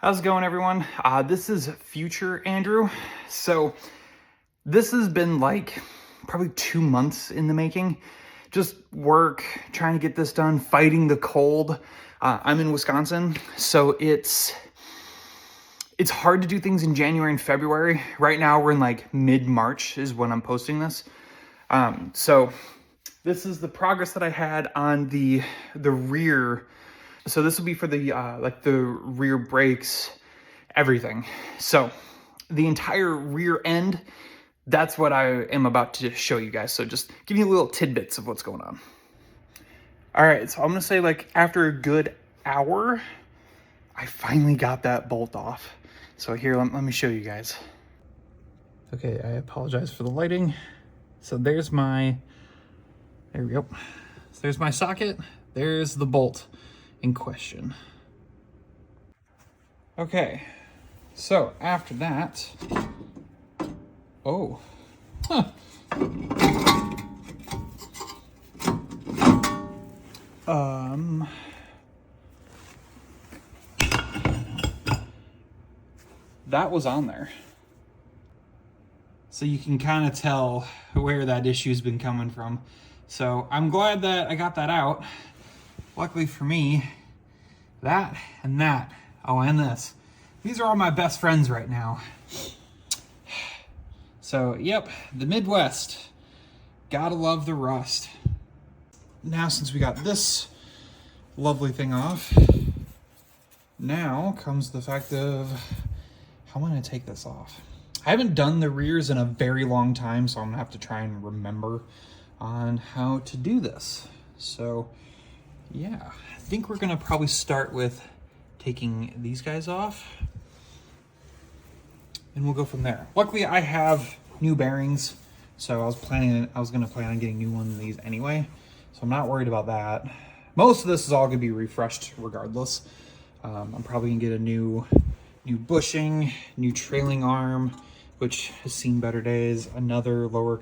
How's it going, everyone? This is future Andrew. So this has been like probably 2 months in the making. Just work, trying to get this done, fighting the cold. I'm in Wisconsin, so it's hard to do things in January and February. Right now we're in like mid-March is when I'm posting this. So this is the progress that I had on the rear. So this will be for the like the rear brakes, everything. So the entire rear end, that's what I am about to show you guys. So just give you little tidbits of what's going on. All right, so I'm gonna say like after a good hour, I finally got that bolt off. So here, let me show you guys. Okay, I apologize for the lighting. So there's my, there we go. So there's my socket, there's the bolt in question. Okay, so after that, oh, huh. That was on there. So you can kind of tell where that issue's been coming from. So I'm glad that I got that out. Luckily for me, that and that, oh, and this. These are all my best friends right now. So, yep, the Midwest. Gotta love the rust. Now, since we got this lovely thing off, now comes the fact of how am I gonna take this off? I haven't done the rears in a very long time, so I'm gonna have to try and remember on how to do this. So, yeah, I think we're gonna probably start with taking these guys off, and we'll go from there. Luckily, I have new bearings, so I was gonna plan on getting new ones of these anyway, so I'm not worried about that. Most of this is all gonna be refreshed regardless. I'm probably gonna get a new bushing, new trailing arm, which has seen better days, another lower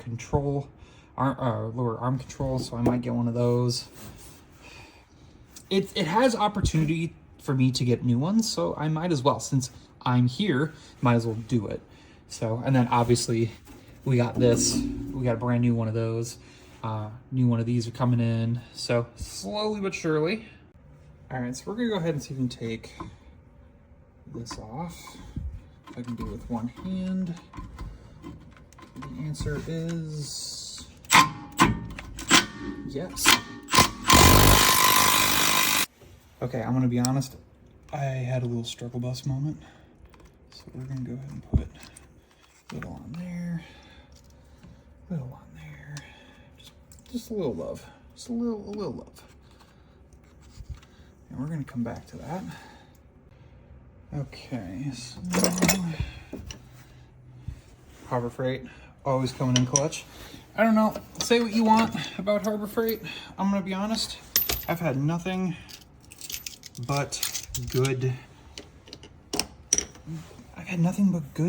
arm control, so I might get one of those. It has opportunity for me to get new ones, so I might as well. Since I'm here, might as well do it. So, and then obviously we got this. We got a brand new one of those. New one of these are coming in. So slowly but surely. All right, so we're gonna go ahead and see if we can take this off. If I can do it with one hand. The answer is yes. Okay, I'm gonna be honest. I had a little struggle bus moment. So we're gonna go ahead and put a little on there, little on there. Just a little love. Just a little love. And we're gonna come back to that. Okay, so Harbor Freight, always coming in clutch. I don't know, say what you want about Harbor Freight. I'm gonna be honest, I've had nothing but good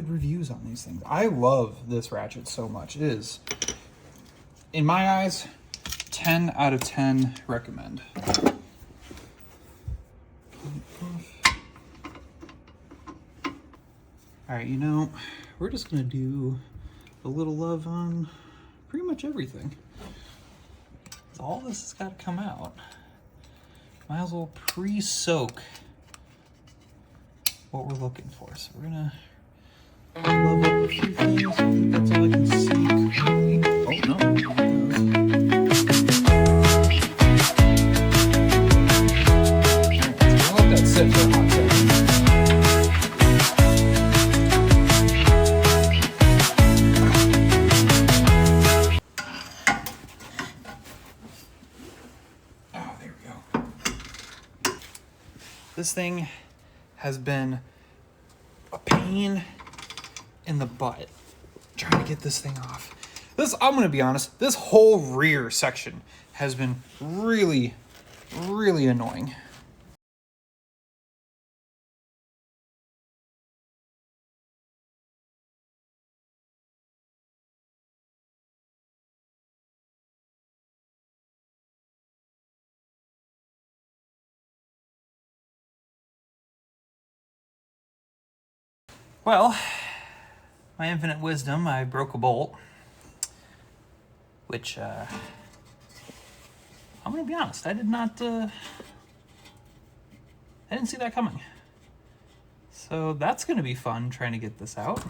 reviews on these things. I love this ratchet so much. It is, in my eyes, 10 out of 10 recommend. All right, you know, we're just gonna do a little love on pretty much everything. All this has got to come out. Might as well pre-soak what we're looking for. So we're gonna love up a few things. I think that's all I can see currently. Oh no. I'll let that sit for a hot second. This thing has been a pain in the butt trying to get this thing off. I'm gonna be honest, this whole rear section has been really, really annoying. Well, my infinite wisdom, I broke a bolt, which, I'm gonna be honest, I didn't see that coming. So that's gonna be fun trying to get this out.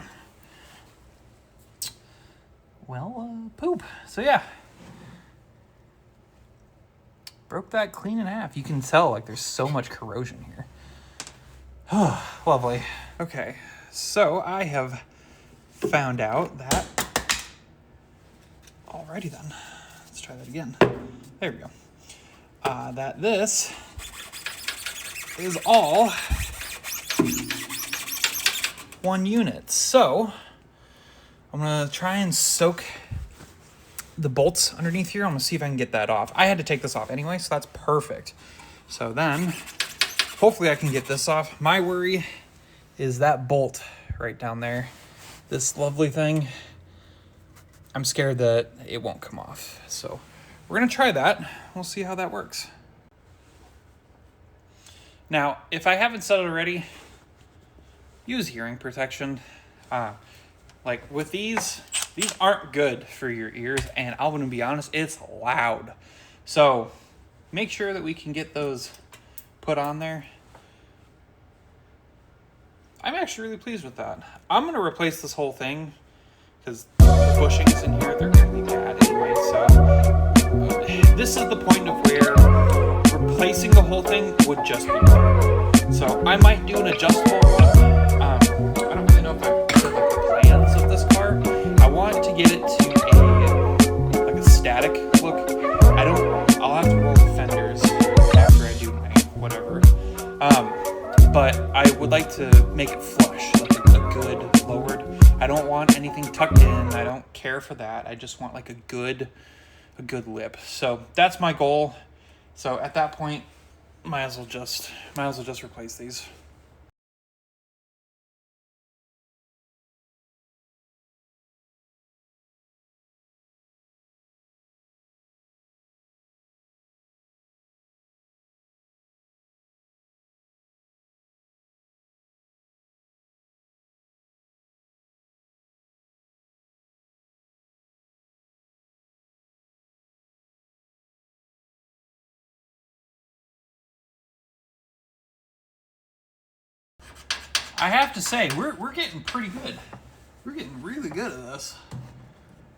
Well, poop. So yeah. Broke that clean in half. You can tell, like, there's so much corrosion here. Oh, lovely. Okay, so I have found out that... Alrighty then. Let's try that again. There we go. That this is all one unit. So I'm gonna try and soak the bolts underneath here. I'm gonna see if I can get that off. I had to take this off anyway, so that's perfect. So then hopefully I can get this off. My worry is that bolt right down there, this lovely thing. I'm scared that it won't come off. So we're gonna try that. We'll see how that works. Now, if I haven't said it already, use hearing protection. Like with these aren't good for your ears, and I'm gonna be honest, it's loud. So make sure that we can get those put on there. I'm actually really pleased with that. I'm gonna replace this whole thing because the bushings in here, they're really bad anyway. So this is the point of where replacing the whole thing would just be better. So I might do an adjustable one. I don't really know if I've said like the plans of this car. I want to get it to a static look. I'll have to roll the fenders after I do my whatever. But I would like to make it flush, like a good lowered. I don't want anything tucked in. I don't care for that. I just want like a good lip. So that's my goal. So at that point, might as well just replace these. I have to say, we're getting pretty good. We're getting really good at this.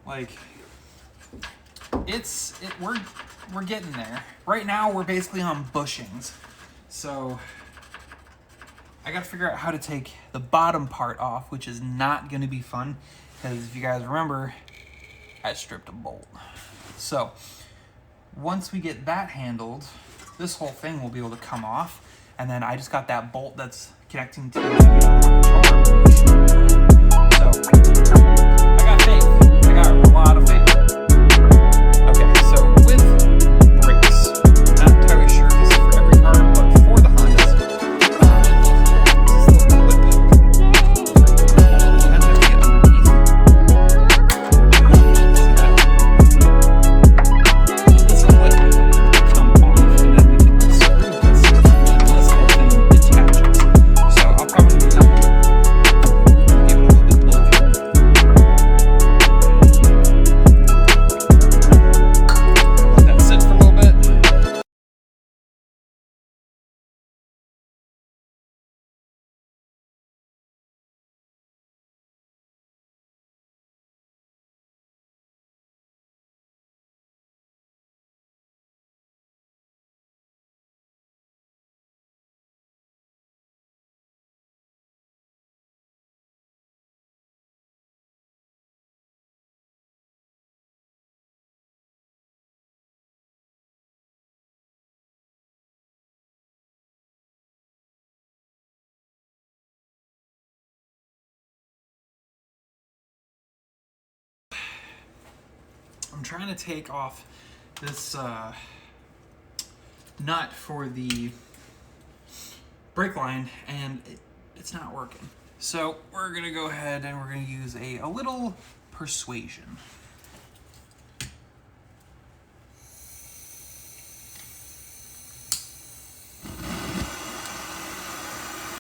Like, we're getting there. Right now, we're basically on bushings. So I gotta figure out how to take the bottom part off, which is not gonna be fun, because if you guys remember, I stripped a bolt. So once we get that handled, this whole thing will be able to come off, and then I just got that bolt that's connecting to the controller. So I got faith. I got a lot of faith. Okay, so with brakes, not entirely sure if this is for every car, but for the Hondas, this is the lip. You kind of have to get underneath. See that? This lip come off, and then we can screw this. This whole thing detaches. So I'll probably give it a little bit of love here. Let that sit for a little bit. I'm trying to take off this nut for the brake line, and it's not working. So we're gonna go ahead and we're gonna use a little persuasion.